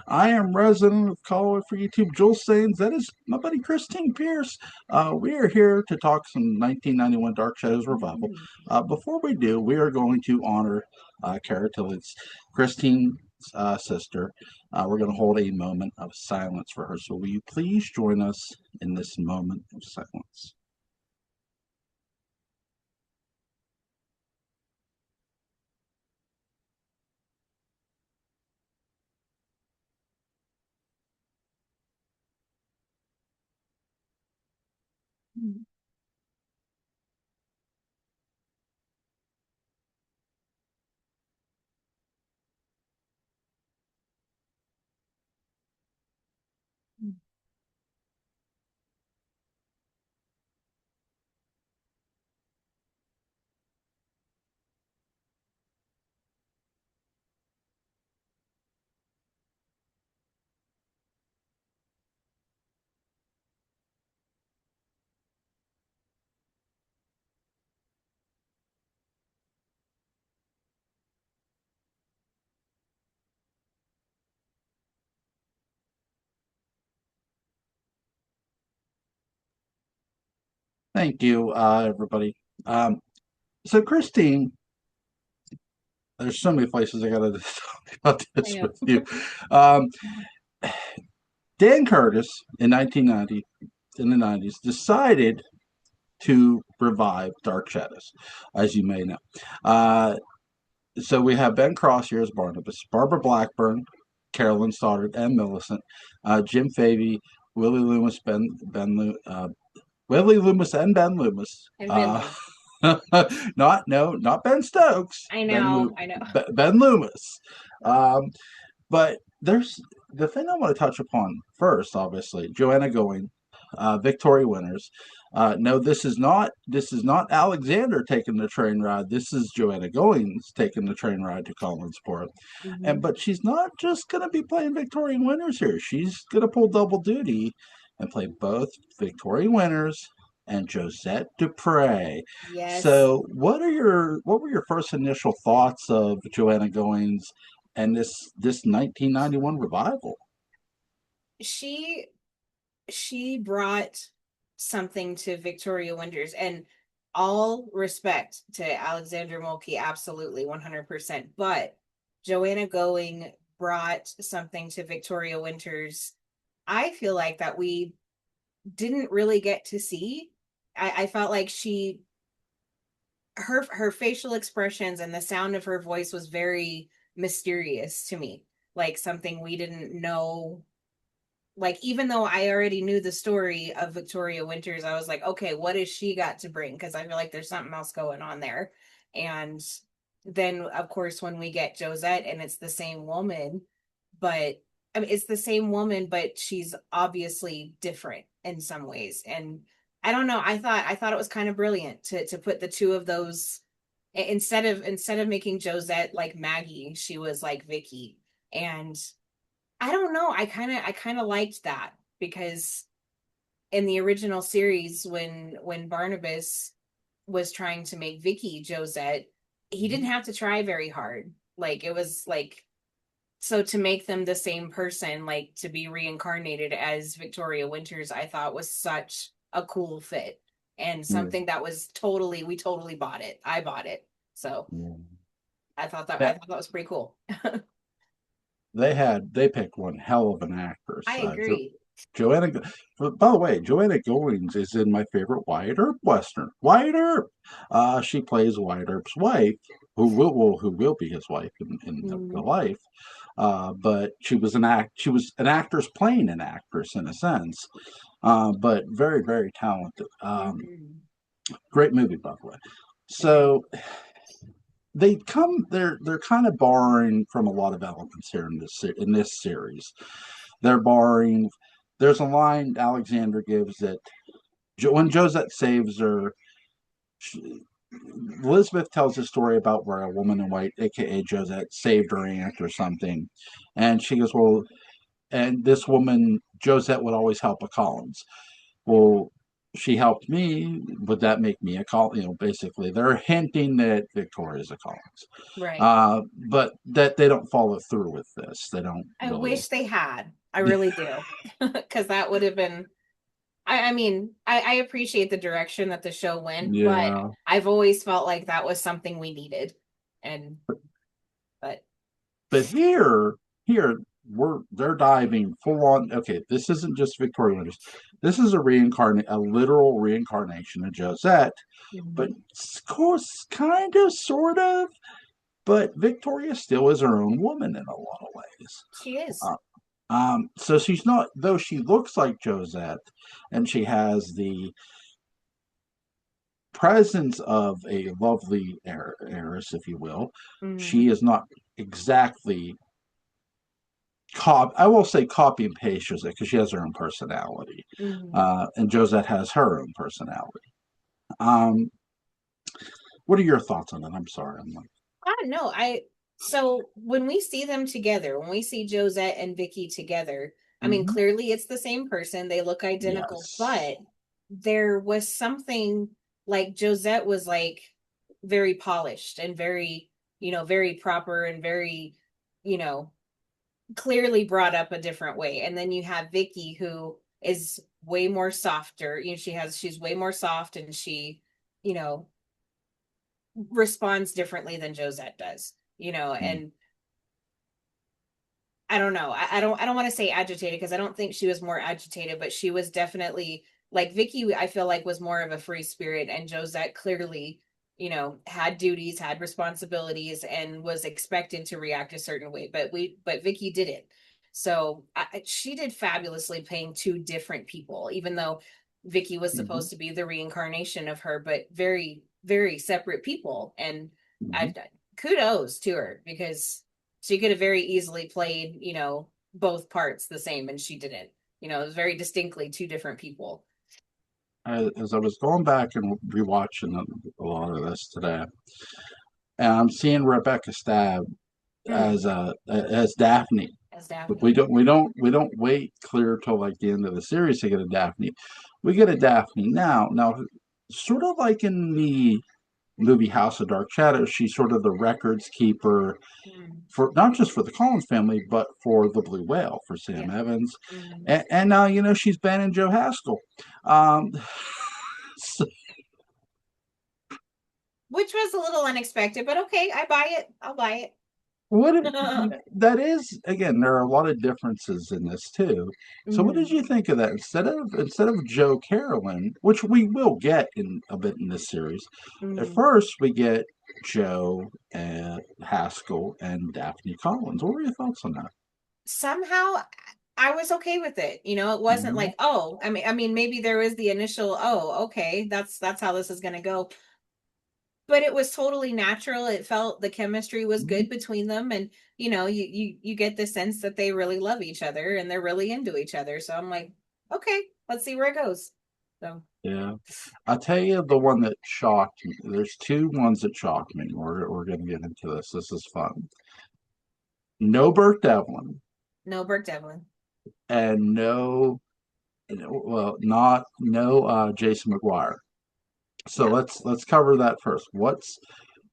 I am resident of Colorado for YouTube, Joel Sains. That is my buddy Christen Pierce. We are here to talk some 1991 Dark Shadows revival. Before we do, we are going to honor Cara Tillitt's Christine's sister. We're going to hold a moment of silence for her. So will you please join us in this moment of silence? Thank you, everybody. So, Christine, there's so many places I got to talk about I this know. with you. Um, Dan Curtis in 1990, in the 90s, decided to revive Dark Shadows, as you may know. Uh, so we have Ben Cross here as Barnabas, Barbara Blackburn, Carolyn Stoddard, and Millicent, Jim Favey, Willie Loomis, Willie Loomis, and Ben Loomis. And Ben. Not Ben Stokes, I know. I know. Ben Loomis. Um, but there's the thing I want to touch upon first, obviously, Joanna Going, Victoria Winters. No, this is not Alexander taking the train ride. This is Joanna Goings taking the train ride to Collinsport. And Hmm. but she's not just gonna be playing Victoria Winters here. She's gonna pull double duty and play both Victoria Winters and Josette Dupre. Yes. So what were your first initial thoughts of Joanna Goings and this 1991 revival? She she brought something to Victoria Winters, and all respect to Alexander Mulkey, absolutely 100%. But Joanna Going brought something to Victoria Winters. I feel like that we didn't really get to see. I felt like her facial expressions and the sound of her voice was very mysterious to me, like something we didn't know. Like, even though I already knew the story of Victoria Winters, I was like, okay, what has she got to bring? Because I feel like there's something else going on there. And then, of course, when we get Josette and it's the same woman, but I mean, it's the same woman, but she's obviously different in some ways. And I don't know. I thought it was kind of brilliant to put the two of those, instead of making Josette like Maggie, she was like Vicky. And I don't know. I kind of liked that because in the original series, when Barnabas was trying to make Vicky Josette, he didn't have to try very hard. Like, it was like, so to make them the same person, like to be reincarnated as Victoria Winters, I thought was such a cool fit and Mm, something that was totally, we totally bought it. I bought it. So yeah. I thought that was pretty cool. They picked one hell of an actress. I agree. Joanna. By the way, Joanna Goings is in my favorite Wyatt Earp Western. Wyatt Earp. She plays Wyatt Earp's wife, who will be his wife in the Mhm. life. But she was an actress playing an actress in a sense. But very very talented. Mhm. Great movie by the way. Agreed. So they're kind of borrowing from a lot of elements here in this series. They're borrowing. There's a line Alexander gives that when Josette saves her, she, Elizabeth tells a story about where a woman in white, aka Josette, saved her aunt or something, and she goes, "Well," and this woman Josette would always help a Collins. Well. she helped me. Would that make me a Collins? Basically, they're hinting that Victoria's a Collins, Right. but that they don't follow through with this. They don't I really. wish they had. I really do. Because that would have been, I mean, I appreciate the direction that the show went, but Yeah, I've always felt like that was something we needed. And, but, but here they're diving full on. Okay, this isn't just Victoria Winters. This is a literal reincarnation of Josette, but Mhm. of course, kind of, sort of. But Victoria still is her own woman in a lot of ways. She is. Uh, so she's not, though she looks like Josette, and she has the presence of a lovely heiress, if you will. Hmm. She is not exactly I will say copy and paste Josette because she has her own personality, Hmm. and Josette has her own personality. Um, what are your thoughts on it? I'm sorry, I'm like, I don't know. So when we see them together, when we see Josette and Vicky together, I mean, mhm, clearly it's the same person. They look identical, yes, but there was something like Josette was like very polished and very, very proper and very, you know, clearly brought up a different way. And then you have Vicky who is way more softer. She's way more soft and she, you know, responds differently than Josette does, mm, and I don't know. I don't want to say agitated because I don't think she was more agitated, but she was definitely like Vicky, I feel like was more of a free spirit and Josette clearly, had duties, had responsibilities and was expected to react a certain way, but Vicky didn't. So she did fabulously playing two different people, even though Vicky was mhm, supposed to be the reincarnation of her, but very, very separate people. And mhm. I kudos to her because she could have very easily played, both parts the same, and she didn't. It was very distinctly two different people. As I was going back and rewatching a lot of this today, and I'm seeing Rebecca Stab Mm, as Daphne. as But Daphne. we don't wait clear till like the end of the series to get a Daphne. We get a Daphne now. Now, sort of like in the movie House of Dark Shadows, she's sort of the records keeper Mm, for not just for the Collins family, but for the Blue Whale for Sam yeah. Evans, Mm. and now she's banning Joe Haskell. Um, so Which was a little unexpected, but okay, I buy it. I'll buy what it. that is again, there are a lot of differences in this too. So what did Mm, you think of that? Instead of Joe Carolyn, which we will get in a bit in this series, at mm. first we get Joe and Haskell and Daphne Collins. What were your thoughts on that? Somehow I was okay with it. It wasn't Mhm, like, oh, I mean, maybe there was the initial, oh, okay, that's how this is gonna go. But it was totally natural. It felt the chemistry was mhm. good between them, and you get the sense that they really love each other and they're really into each other. So I'm like, okay, let's see where it goes. So Yeah, I'll tell you the one that shocked me. There's two ones that shocked me. We're going to get into this. This is fun. No Burt Devlin no, Burke Devlin. and no, well, not no Jason McGuire. So Yeah. let's cover that first. What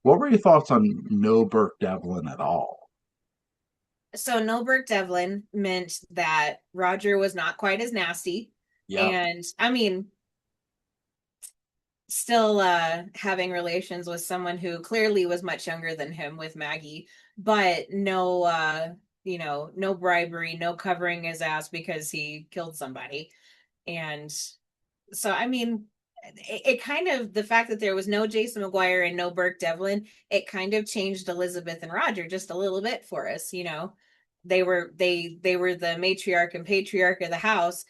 were your thoughts on no Burt Devlin at all? So no Burke Devlin meant that Roger was not quite as nasty. Yep. And I mean, still having relations with someone who clearly was much younger than him with Maggie, but no no bribery, no covering his ass because he killed somebody. And so I mean it kind of the fact that there was no Jason McGuire and no Burke Devlin, it kind of changed Elizabeth and Roger just a little bit for us. They were the matriarch and patriarch of the house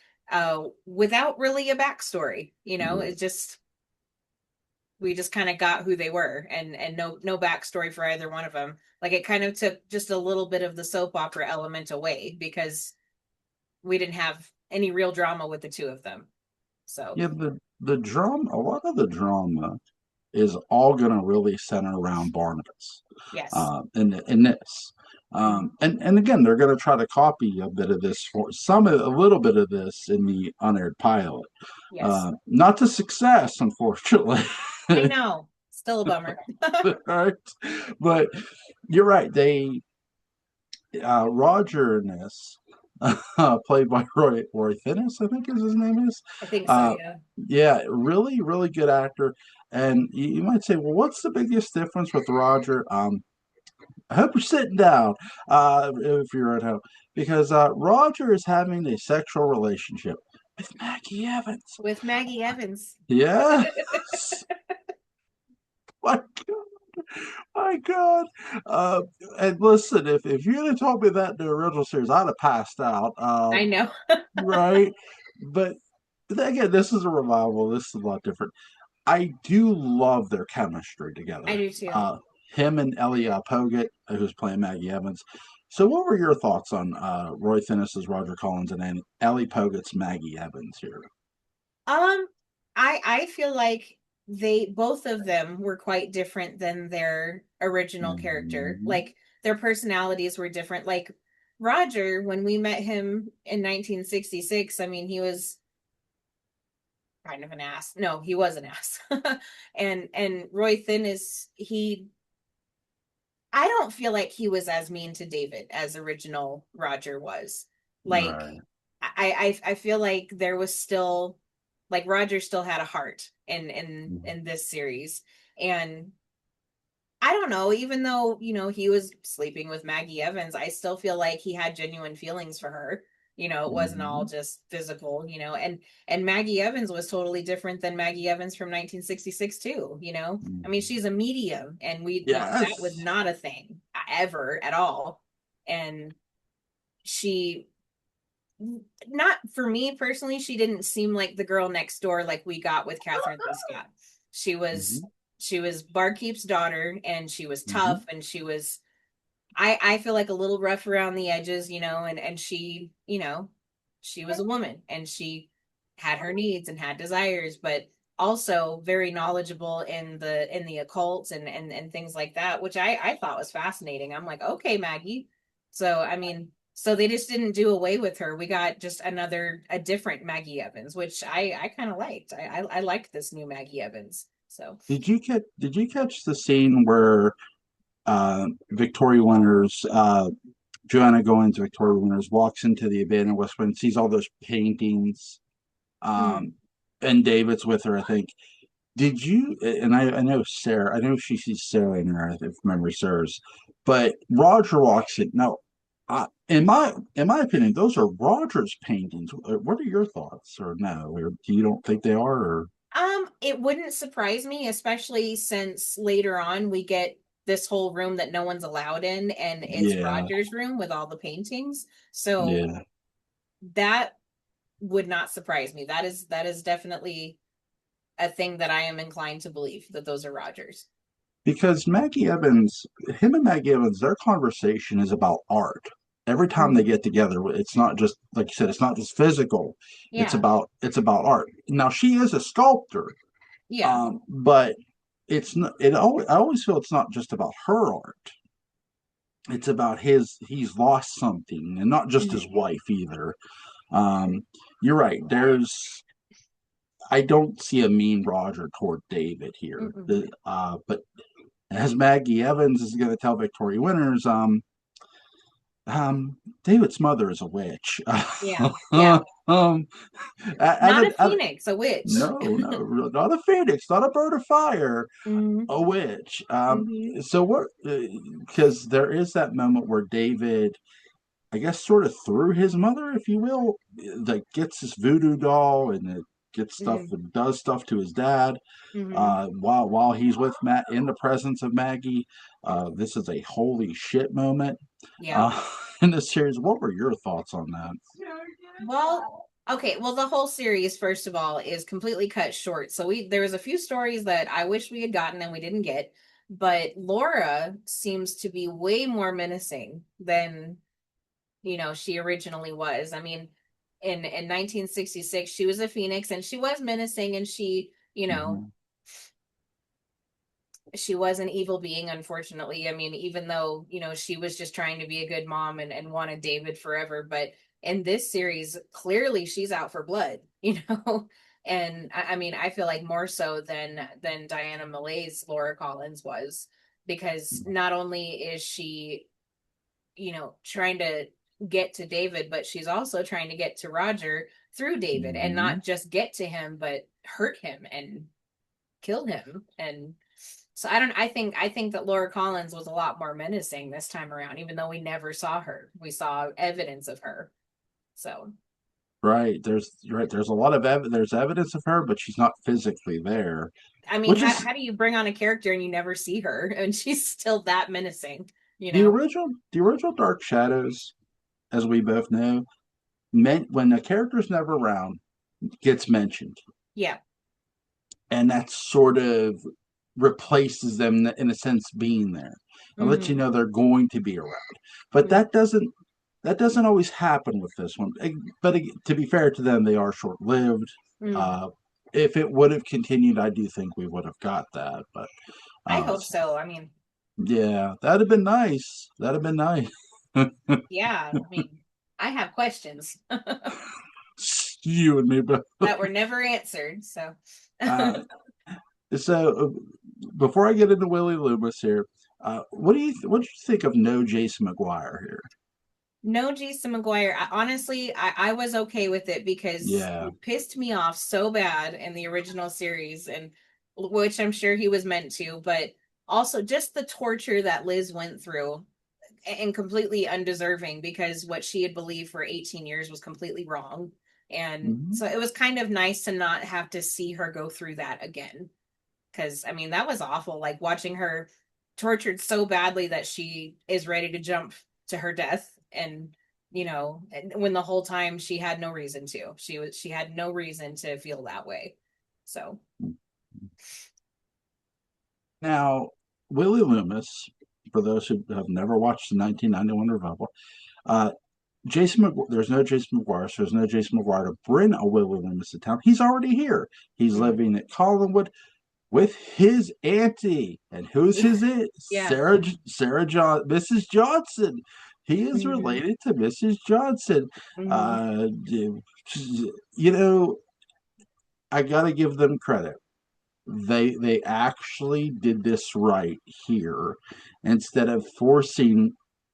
without really a backstory. Yeah. It just we just kind of got who they were and no backstory for either one of them. Like it kind of took just a little bit of the soap opera element away because we didn't have any real drama with the two of them. So Yeah, the drama, a lot of the drama is all going to really center around Barnabas, yes. in this. Mhm. And again, they're going to try to copy a bit of this for a little bit of this in the unaired pilot. Yes. Not to success, unfortunately. I know. Still a bummer. Right? But you're right. Roger in this, played by Roy Finnis, I think is his name is. I think so, Uh, yeah. yeah, really, really good actor. And you might say, well, what's the biggest difference with Roger? I hope you're sitting down if you're at home, because Roger is having a sexual relationship with Maggie Evans. With Maggie Evans. Yeah. My my God. Uh, and listen, if you'd have told me that in the original series, I'd have passed out. I know. Right. But again, this is a revival. This is a lot different. I do love their chemistry I together. do too. Him and Ellie Poget, who's playing Maggie Evans. So, what were your thoughts on Roy Finnis's Roger Collins and then Ellie Poget's Maggie Evans here? Um, I feel like they both of them were quite different than their original character. Mhm. Like their personalities were different. Like Roger, when we met him in 1966, I mean, he was kind of an ass. No, he was an ass. And Roy Thin is he I don't feel like he was as mean to David as original Roger was. Like Right. I feel like there was still like Roger still had a heart Mhm. in this series. And I don't know, even though, he was sleeping with Maggie Evans, I still feel like he had genuine feelings for her. It wasn't all Mhm. just physical, and Maggie Evans was totally different than Maggie Evans from 1966 too. I mean, Mhm. she's a medium and that was Yes. not a thing ever at all. And she not for me personally, she didn't seem like the girl next door like we got with Catherine Lee Scott. She was Mhm. she was Barkeep's daughter, and she was Mhm. tough, and she was I feel like a little rough around the edges, and she was a woman, and she had her needs and had desires, but also very knowledgeable in the occult and things like that, which I thought was fascinating. I'm like, okay, Maggie. So I mean, so they just didn't do away with her. We got just a different Maggie Evans, which I kind of liked. I liked this new Maggie Evans. So Did you catch the scene where Victoria Winters, Joanna Goins, Victoria Winters, walks into the abandoned West Wing, sees all those paintings, hmm. um, and David's with her, I think. Did you? And I know Sarah. I know she sees Sarah in her, if memory serves. But Roger walks in. Now, in my opinion, those are Roger's paintings. What are your thoughts? Or no? Or you don't think they are? Or It wouldn't surprise me, especially since later on we get this whole room that no one's allowed in, and it's yeah, Roger's room with all the paintings. So yeah. that would not surprise me. That is definitely a thing that I am inclined to believe that those are Roger's. Because him and Maggie Evans, their conversation is about art. Every time they Mhm. get together, it's not just like you said, it's not just physical. It's Yeah. about it's about art. Now she is a sculptor, Yeah. but it's not. I always feel it's not just about her art. It's about he's lost something, and not just his Hmm. wife either. Um, you're right. I don't see a mean Roger toward David here. Mm-mm. But as Maggie Evans is going to tell Victoria Winters, David's mother is a witch. Yeah. Yeah. um, Not a at phoenix, a witch. no, no, not a phoenix, not a bird of fire, Hmm. a witch. Hmm. So what? Because there is that moment where David, I guess, sort of through his mother, if you will, that gets this voodoo doll and it gets stuff Hmm. and does stuff to his dad Hmm. while he's with Matt in the presence of Maggie. This is a holy shit moment Yeah. uh, in the series. What were your thoughts on that? Well, okay. Well, the whole series, first of all, is completely cut short. So there was a few stories that I wish we had gotten and we didn't get. But Laura seems to be way more menacing than, she originally was. I mean, in 1966, she was a phoenix and she was menacing, and she, Mm-hmm. she was an evil being, unfortunately. I mean, even though, she was just trying to be a good mom and wanted David forever, but in this series, clearly she's out for blood, And I mean, I feel like more so than Diana Malay's Laura Collins was, because not only is she, trying to get to David, but she's also trying to get to Roger through David, and Mm-hmm. not just get to him, but hurt him and kill him. And so I think that Laura Collins was a lot more menacing this time around, even though we never saw her. We saw evidence of her. So Right. There's a lot of there's evidence of her, but she's not physically there, I mean, which how is how do you bring on a character and you never see her and she's still that menacing, you the know? original Dark Shadows, as we both know, meant when a character's never around, gets mentioned, Yeah. and that sort of replaces them in a sense being there and let you Mm-hmm. know they're going to be around. But Mm-hmm. that doesn't always happen with this one. But to be fair to them, they are short lived. Mm. Uh, if it would have continued, I do think we would have got that. But I uh, hope so. I mean, yeah, that'd have been nice. That'd have been nice. yeah, I mean, I have questions You and me both. that were never answered. So Uh, so before I get into Willie Loomis here, what do you think of no Jason McGuire here? no Jason McGuire. Honestly, I was okay with it because Yeah. it pissed me off so bad in the original series, and which I'm sure he was meant to, but also just the torture that Liz went through, and completely undeserving, because what she had believed for 18 years was completely wrong. And Mhm. so it was kind of nice to not have to see her go through that again. Because, I mean, that was awful. Like watching her tortured so badly that she is ready to jump to her death. And, when the whole time she had no reason to. She had no reason to feel that way. So, Now, Willie Loomis, for those who have never watched the 1991 revival, uh, there's no Jason McGuire, so there's no Jason McGuire to bring a Willie Loomis to town. He's already here. He's mm, living at Collinwood with his auntie. And who's yeah, his aunt? yeah. Mrs. Johnson. He is Mm-hmm. related to Mrs. Johnson. Mm-hmm. Uh, you know, I got to give them credit. They actually did this right here. Instead of forcing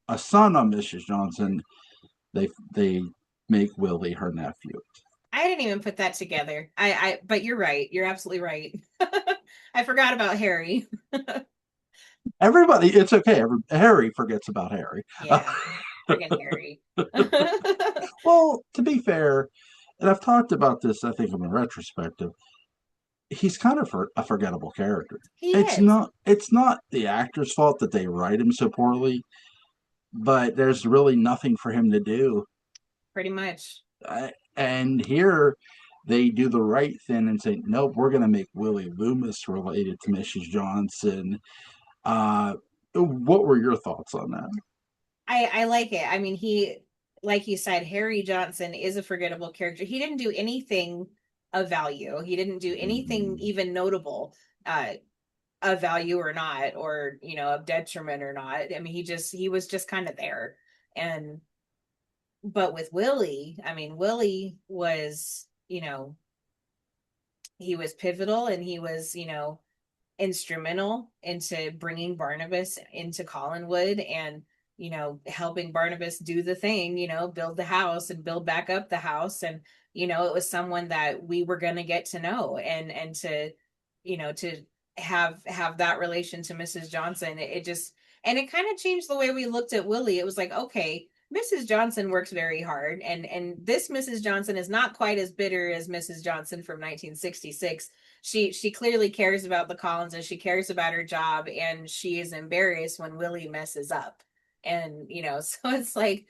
a son on Mrs. Johnson, they make Willie her nephew. I didn't even put that together. But you're right. You're absolutely right. I forgot about Harry. Everybody, it's okay. Harry forgets about Harry. Yeah, friggin' Harry. Well, to be fair, and I've talked about this, I think, in a retrospective, he's kind of a forgettable character. He It's is, not it's not the actor's fault that they write him so poorly, but there's really nothing for him to do. pretty much. And here they do the right thing and say, nope, we're going to make Willie Loomis related to Mrs. Johnson. What were your thoughts on that? I like it. I mean, like you said, Harry Johnson is a forgettable character. He didn't do anything of value. He didn't do anything Mm-hmm. even notable, uh, of value or not, or of detriment or not. I mean, he was just kind of there. And but with Willie, I mean, Willie was, he was pivotal, and he was, instrumental into bringing Barnabas into Collinwood, and helping Barnabas do the thing, build the house and build back up the house. And it was someone that we were going to get to know, and to to have that relation to Mrs. Johnson. It just, and it kind of changed the way we looked at Willie. It was like, okay, Mrs. Johnson works very hard, and this Mrs. Johnson is not quite as bitter as Mrs. Johnson from 1966. She clearly cares about the Collins, and she cares about her job, and she is embarrassed when Willie messes up. And so it's like,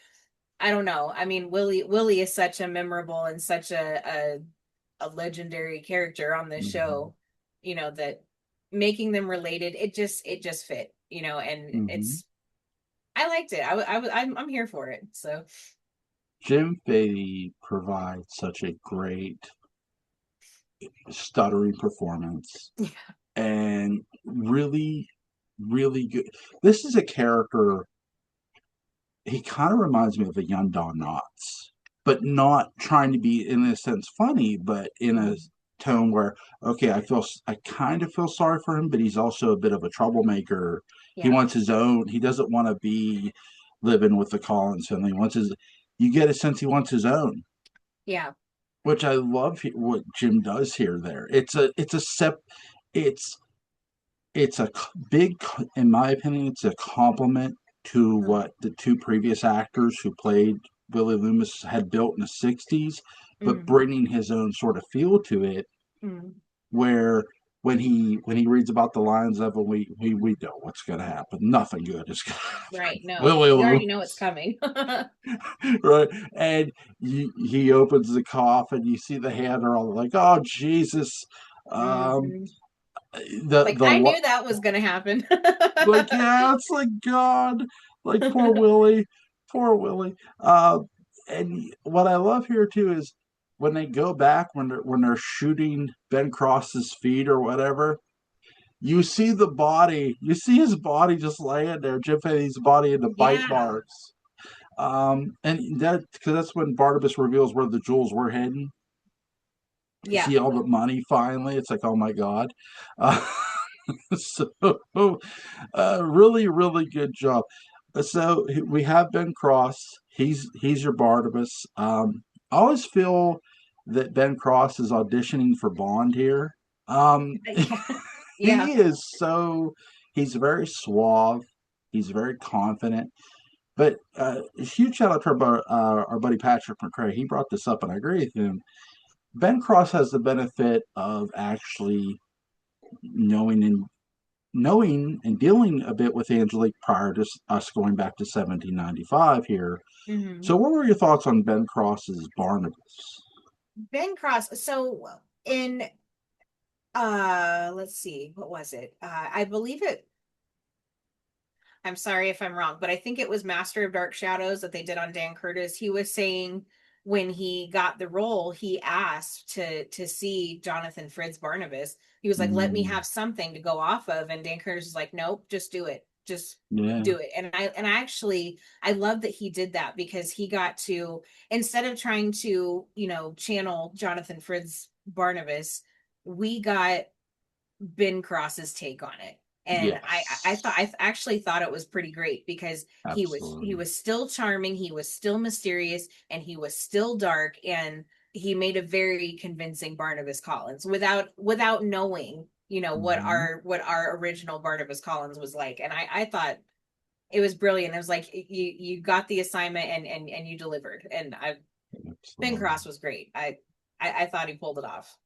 I don't know. I mean, Willie is such a memorable and such a legendary character on this Mm-hmm. show, that making them related, it just fit, and Mm-hmm. it's, I liked it. I'm here for it. So Jim Beatty provides such a great stuttering performance, and really, really good. This is a character, he kind of reminds me of a young Don Knotts, but not trying to be in a sense funny, but in a Mhm. tone where, okay, I kind of feel sorry for him, but he's also a bit of a troublemaker. He Yeah. wants his own. He doesn't want to be living with the Collins family. He wants his. You get a sense he wants his own, Yeah. which I love. What Jim does here. There, it's it's a big, in my opinion, it's a compliment to Mm. what the two previous actors who played Willie Loomis had built in the 60s, but Mm. bringing his own sort of feel to it, Mm. where when he reads about the Lions of it, we know what's going to happen. Nothing good is going to Right. happen. No, Willie you already know it's Loomis, coming. right? And he opens the coffin, you see the hand, are all like, "Oh Jesus!" Um, Hmm. Like I the knew that was gonna happen. like, yeah, it's like God, like poor Willie. And what I love here too is when they go back when they're shooting Ben Cross's feet or whatever. You see the body, you see his body just laying there, Jim Fahey's body in the bite Yeah. marks. And that because that's when Barnabas reveals where the jewels were hidden. You Yeah. see all the money finally. It's like, oh my God. Uh, so really, really good job. So we have Ben Cross. He's your Barnabas. I always feel that Ben Cross is auditioning for Bond here. Um, Yeah. Yeah. he is so he's very suave. He's very confident. But a huge shout out to our buddy Patrick McCray. He brought this up, and I agree with him. Ben Cross has the benefit of actually knowing and knowing and dealing a bit with Angelique prior to us going back to 1795 here. Hmm. So, what were your thoughts on Ben Cross's Barnabas? Ben Cross. So in let's see, what was it? I believe it, I'm sorry if I'm wrong, but I think it was Master of Dark Shadows that they did on Dan Curtis. He was saying when he got the role, he asked to see Jonathan Fritz Barnabas. He was like, "Let me Mm, have something to go off of," and Dan Curtis was like, "Nope, just do it, just yeah. do it." And I actually I love that he did that because he got to, instead of trying to channel Jonathan Fritz Barnabas, we got Ben Cross's take on it. And I thought Yes. actually thought it was pretty great because he Absolutely. was still charming, he was still mysterious, and he was still dark, and he made a very convincing Barnabas Collins without knowing, Mhm. what our original Barnabas Collins was like. And I thought it was brilliant. It was like you got the assignment and you delivered. And I Ben Absolutely. Cross was great. I thought he pulled it off.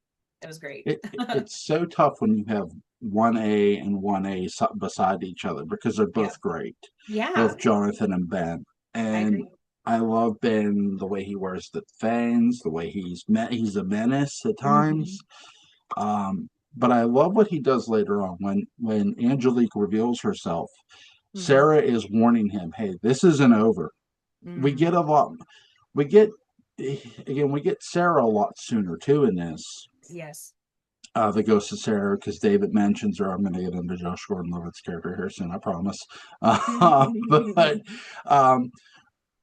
It was great. It's so tough when you have 1A and 1A beside each other because they're Yeah. both great, Yeah, both Jonathan and Ben. I And agree. I love Ben the way he wears the fangs, the way he's a menace at times. Hmm. But I love what he does later on when Angelique reveals herself. Hmm. Sarah is warning him, "Hey, this isn't over." We get Hmm. a lot. We get again. We get Sarah a lot sooner too in this. Yes. The Ghost of Sarah, because David mentions her. I'm going to get into Josh Gordon-Levitt's character here soon, I promise. But um,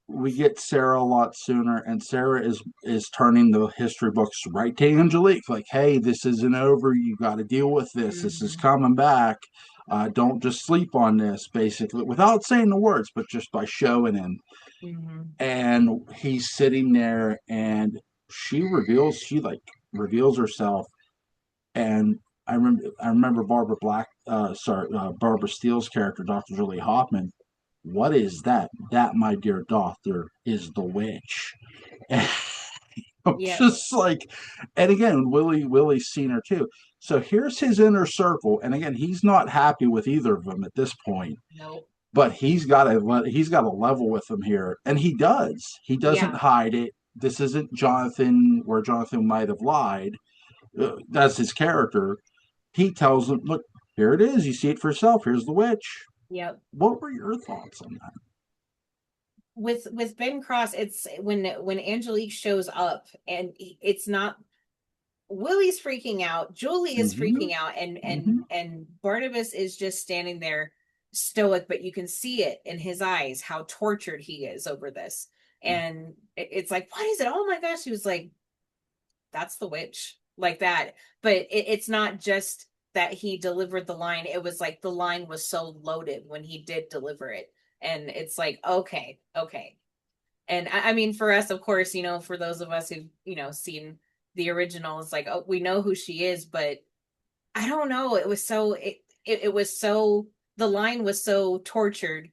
we get Sarah a lot sooner, and Sarah is turning the history books right to Angelique, like, "Hey, this isn't over. You got to deal with this. This is Hmm. coming back. Don't just sleep on this." Basically, without saying the words, but just by showing him. Hmm. And he's sitting there, and she like reveals herself, and I remember Barbara Steele's character, Dr. Julie Hoffman. What is that? That, my dear doctor, is the witch. And I'm Yeah. just like, and again, Willie's seen her too. So here's his inner circle, and again, he's not happy with either of them at this point. Nope. But he's got a level with them here, and he does. He doesn't Yeah. hide it. This isn't Jonathan where Jonathan might have lied. That's his character. He tells them, "Look, here it is. You see it for yourself. Here's the witch." Yep. What were your thoughts on that? With Ben Cross, it's when Angelique shows up, and it's not. Willie's freaking out, Julie is Mm-hmm. freaking out, Mm-hmm. and Barnabas is just standing there stoic, but you can see it in his eyes how tortured he is over this. And it's like, what is it? Oh my gosh. He was like, that's the witch, like that. But it's not just that he delivered the line, it was like the line was so loaded when he did deliver it. And it's like, okay, okay. And I mean, for us, of course, for those of us who've, seen the original, it's like, oh, we know who she is, but I don't know. It was so, the line was so tortured,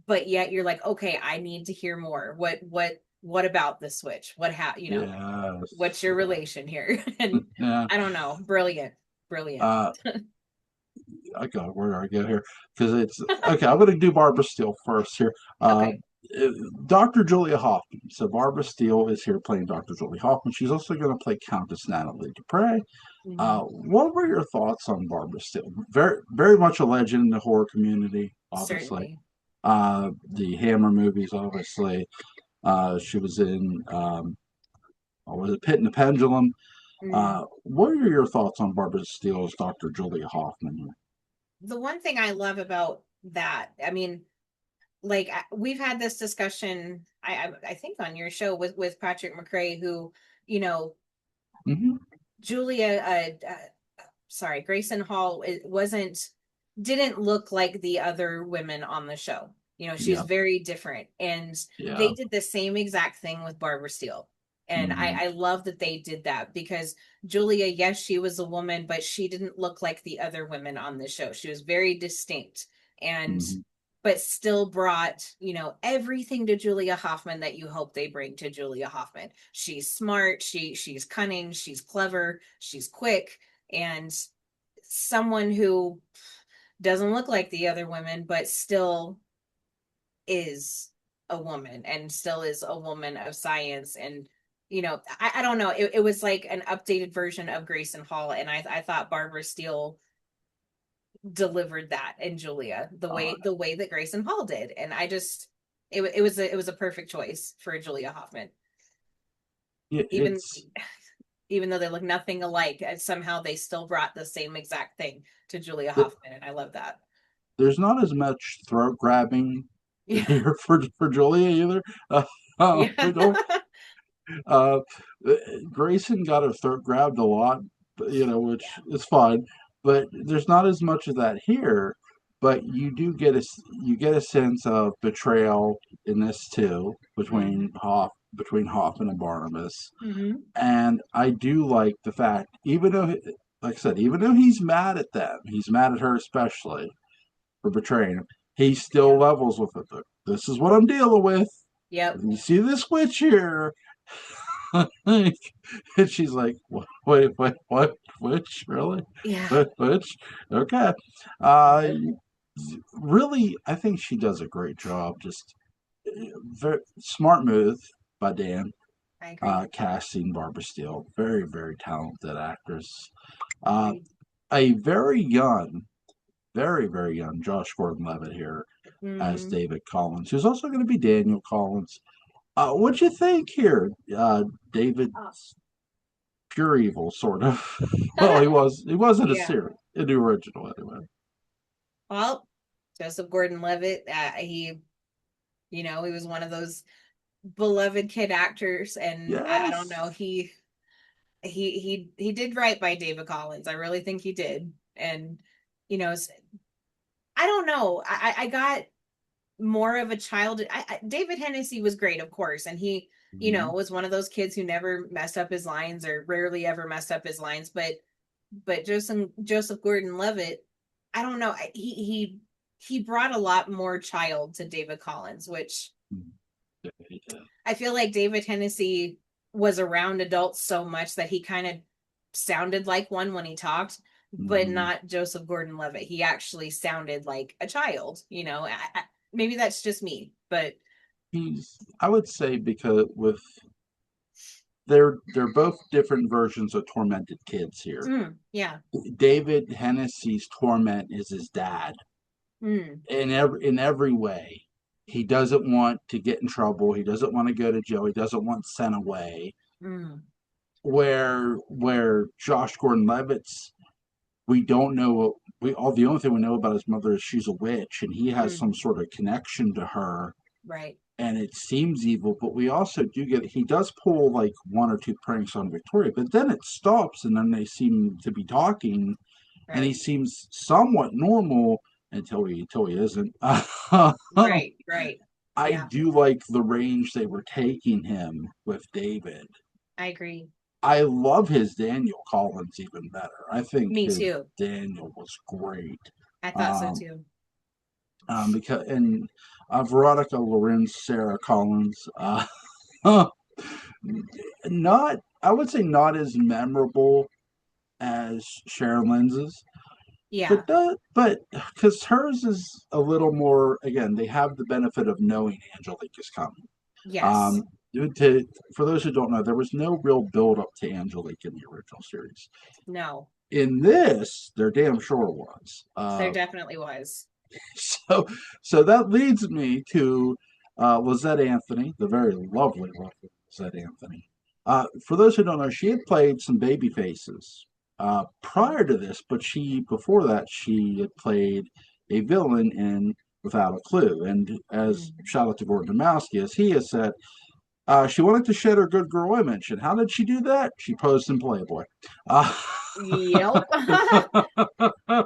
but yet you're like, okay, I need to hear more. What about the switch? Yes. What's your relation here? And Yeah. I don't know. Brilliant. Brilliant. Uh, I got where do I get here? Because it's okay. I'm going to do Barbara Steele first here. Uh, Okay. Dr. Julia Hoffman. So Barbara Steele is here playing Dr. Julia Hoffman. She's also going to play Countess Natalie Dupre. Hmm. What were your thoughts on Barbara Steele? Very, very much a legend in the horror community, obviously. Certainly. The Hammer movies, obviously. She was in, what was it, Pit and the Pendulum? Hmm. What are your thoughts on Barbara Steele as Dr. Julia Hoffman? The one thing I love about that, I mean, like we've had this discussion, I think on your show with Patrick McRae, who, you know, Mm-hmm. Julia, sorry, Grayson Hall, it wasn't didn't look like the other women on the show. She's Yeah. very different, and they Yeah. did the same exact thing with Barbara Steele. And Mm-hmm. I love that they did that, because Julia, yes, she was a woman, but she didn't look like the other women on the show. She was very distinct, and Mm-hmm. but still brought, everything to Julia Hoffman that you hope they bring to Julia Hoffman. She's smart, she's cunning, she's clever, she's quick, and someone who doesn't look like the other women, but still is a woman, and still is a woman of science. And I don't know, it was like an updated version of Grayson Hall, and I thought Barbara Steele delivered that in Julia Uh, the way that Grayson Hall did. And it was a perfect choice for Julia Hoffman. Even it's even though they look nothing alike, somehow they still brought the same exact thing to Julia Hoffman, and I love that. there's not as much throat grabbing Yeah. here for Julia either. Yeah. We don't. Uh, Grayson got her throat grabbed a lot, which is fine, but there's not as much of that here. But you get a sense of betrayal in this too Mm-hmm. between Hoffman and Barnabas. Mm-hmm. And I do like the fact, even though, like I said, even though he's mad at them, he's mad at her especially for betraying him, he still Yeah. levels with it. This is what I'm dealing with. Yep. You see this witch here. And she's like, what? Witch? Really? Yeah. What, witch? Okay. Uh, Yep. really, I think she does a great job. Just very smart move by Dan, I agree. casting Barbara Steele. Very, very talented actress. Uh, Agreed. a very young, very, very young Josh Gordon-Levitt here as Mm-hmm. David Collins, who's also going to be Daniel Collins. What'd you think here, David? Pure evil, sort of. Well, he was in a Yeah. series, in the original anyway. Well, Joseph Gordon-Levitt, he was one of those beloved kid actors, and I don't know, Yes. he did right by David Collins. I really think he did. And you know, I don't know. I got more of a child. David Hennessy was great, of course, and he, Mm-hmm. was one of those kids who never messed up his lines, or rarely ever messed up his lines. But Joseph Gordon-Levitt, I don't know. He brought a lot more child to David Collins, which Yeah, he did. I feel like David Hennessy was around adults so much that he kind of sounded like one when he talked, but Mm-hmm. not Joseph Gordon-Levitt. He actually sounded like a child. Maybe that's just me, but I would say, because with they're both different versions of tormented kids here. yeah. David Hennessy's torment is his dad Mm, in every way. He doesn't want to get in trouble. He doesn't want to go to jail. He doesn't want sent away. mm, where Josh Gordon-Levitt's, we don't know, we all the only thing we know about his mother is she's a witch and he has some Mm, sort of connection to her right. and it seems evil, but we also do get, he does pull like one or two pranks on Victoria, but then it stops and then they seem to be talking and he Right. seems somewhat normal until he isn't. Right. Right. I Yeah, do like the range they were taking him with David. I agree. I love his Daniel Collins even better. I think Me his too. Daniel was great. I thought so Um, too. because and Veronica Lorenz, Sarah Collins, not I would say not as memorable as Sharon Lindsay's, Yeah. but because hers is a little more. Again, they have the benefit of knowing Angelique is coming. Yes. Um, to for those who don't know, there was no real build up to Angelique in the original series. No, In this, there damn sure was. there definitely was. So, so that leads me to Lizette Anthony, the very lovely, lovely Lizette Anthony. For those who don't know, she had played some baby faces prior to this, but before that she had played a villain in Without a Clue. And as Mm. shout out to Gordon Domowski, as he has said, she wanted to shed her good girl image. And how did she do that? She posed in Playboy. Uh, Yep.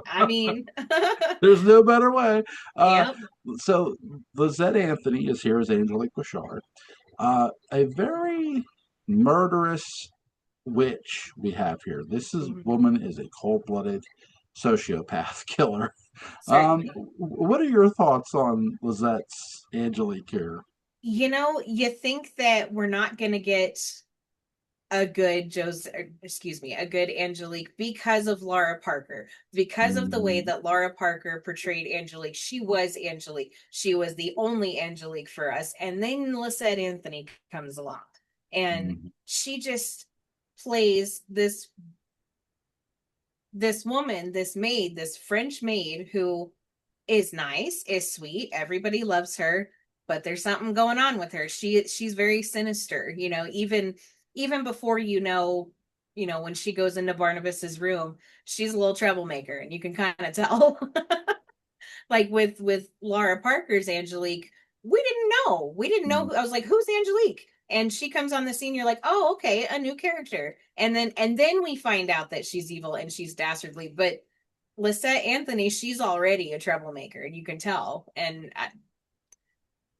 I mean, there's no better way. Uh, yep. so Lizette Anthony is here as Angelique Bouchard, a very murderous witch we have here. This is Mhm. woman is a cold-blooded sociopath killer. Certainly. What are your thoughts on Lizette's Angelique here? You think that we're not going to get a good excuse me, a good Angelique because of Laura Parker, because of the way Mm-hmm. that Laura Parker portrayed Angelique. She was Angelique. She was the only Angelique for us. And then Lisette Anthony comes along and Mm-hmm. she just plays this woman, this maid, this French maid who is nice, is sweet, everybody loves her, but there's something going on with her. She's very sinister, even before when she goes into Barnabas's room, she's a little troublemaker and you can kind of tell. Like with Laura Parker's Angelique, we didn't know Mm-hmm. who, I was like, who's Angelique? And she comes on the scene, you're like, oh, okay, a new character. And then we find out that she's evil and she's dastardly, but Lisette Anthony, she's already a troublemaker, and you can tell. And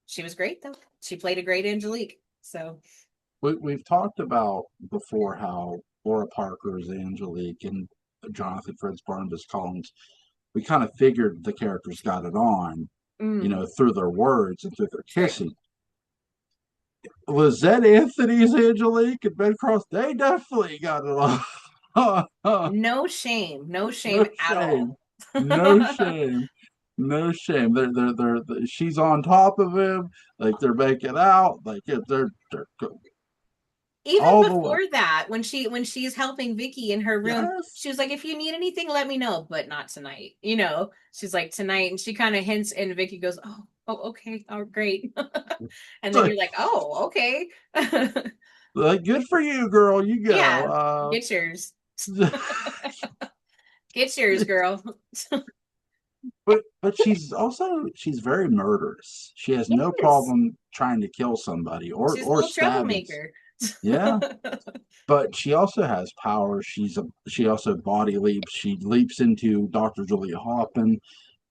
she was great, though. She played a great Angelique. So, We've talked about before how Laura Parker's Angelique and Jonathan Fritz Barnabas Collins, we kind of figured the characters got it on, mm, through their words and through their kissing. certainly. Lizette Anthony's Angelique and Ben Cross, they definitely got it on. No shame. No No shame at shame. all. No shame. No shame. She's on top of him. Like they're making out. Like they're Even all the way. before that, when she's helping Vicky in her room, Yes. she was like, if you need anything, let me know, but not tonight. She's like, tonight, and she kind of hints, and Vicky goes, oh, okay, oh, great. And then Like, you're like, oh, okay. like, good for you, girl. You Yeah, go. get yours. Get yours, girl. But she's very murderous. She has no Yes. problem trying to kill somebody or She's a or little stabbing. troublemaker. Yeah, but she also has power. She also body leaps. She leaps into Dr. Julia Hoffman.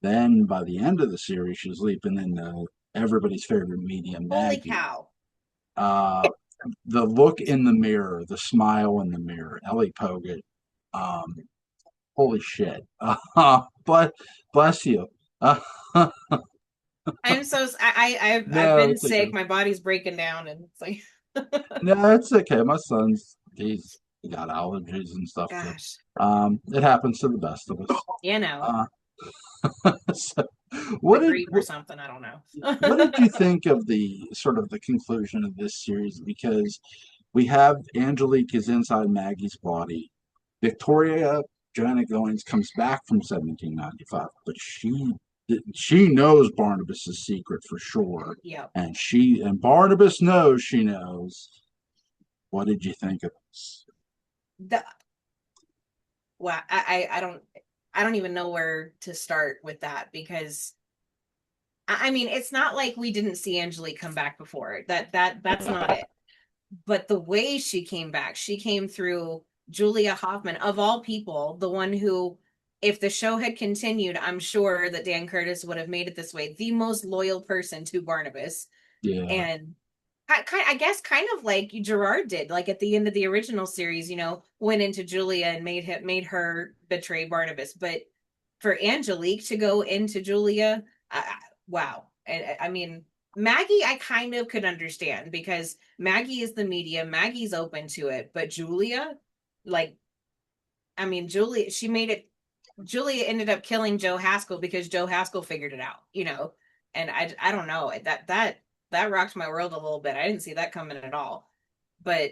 Then by the end of the series, she's leaping into everybody's favorite medium, Holy Maggie. cow. Uh, the look in the mirror, the smile in the mirror, Ellie Poget. Um, holy shit! Bless, bless you. I'm so I've No, been it's okay. sick. My body's breaking down, and it's like, No, it's okay. My son's he's got allergies and stuff too. gosh, It happens to the best of us. you know, Uh, so the what did grief or something. I don't what did you know. think of the sort of the conclusion of this series? Because we have Angelique is inside Maggie's body. Victoria Joanna Goins comes back from 1795, but she knows Barnabas's secret for sure, Yep. and Barnabas knows she knows. What did you think of this? the wow, I don't even know where to start with that because I mean, it's not like we didn't see Angelique come back before. That's not it. But the way she came back, she came through Julia Hoffman, of all people, the one who, if the show had continued, I'm sure that Dan Curtis would have made it this way, the most loyal person to Barnabas. Yeah, And I guess kind of like Gerard did, like at the end of the original series, went into Julia and made her betray Barnabas. But for Angelique to go into Julia, wow. I mean, Maggie, I kind of could understand because Maggie is the media, Maggie's open to it, but Julia, like, I mean, Julia, she made it. Julia ended up killing Joe Haskell because Joe Haskell figured it out. And I don't know that rocked my world a little bit. I didn't see that coming at all. But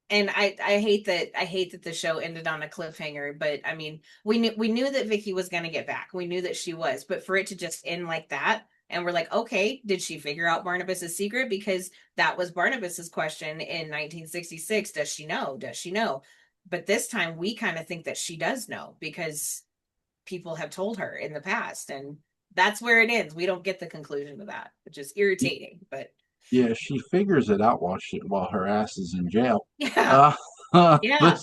and I hate that the show ended on a cliffhanger. But I mean, we knew that Vicky was gonna get back. We knew that she was, but for it to just end like that, and we're like, okay, did she figure out Barnabas's secret? Because that was Barnabas's question in 1966. Does she know? Does she know? But this time we kind of think that she does know because people have told her in the past, and that's where it ends. We don't get the conclusion of that, which is irritating. But yeah, she figures it out while her ass is in jail. yeah, Uh, yeah,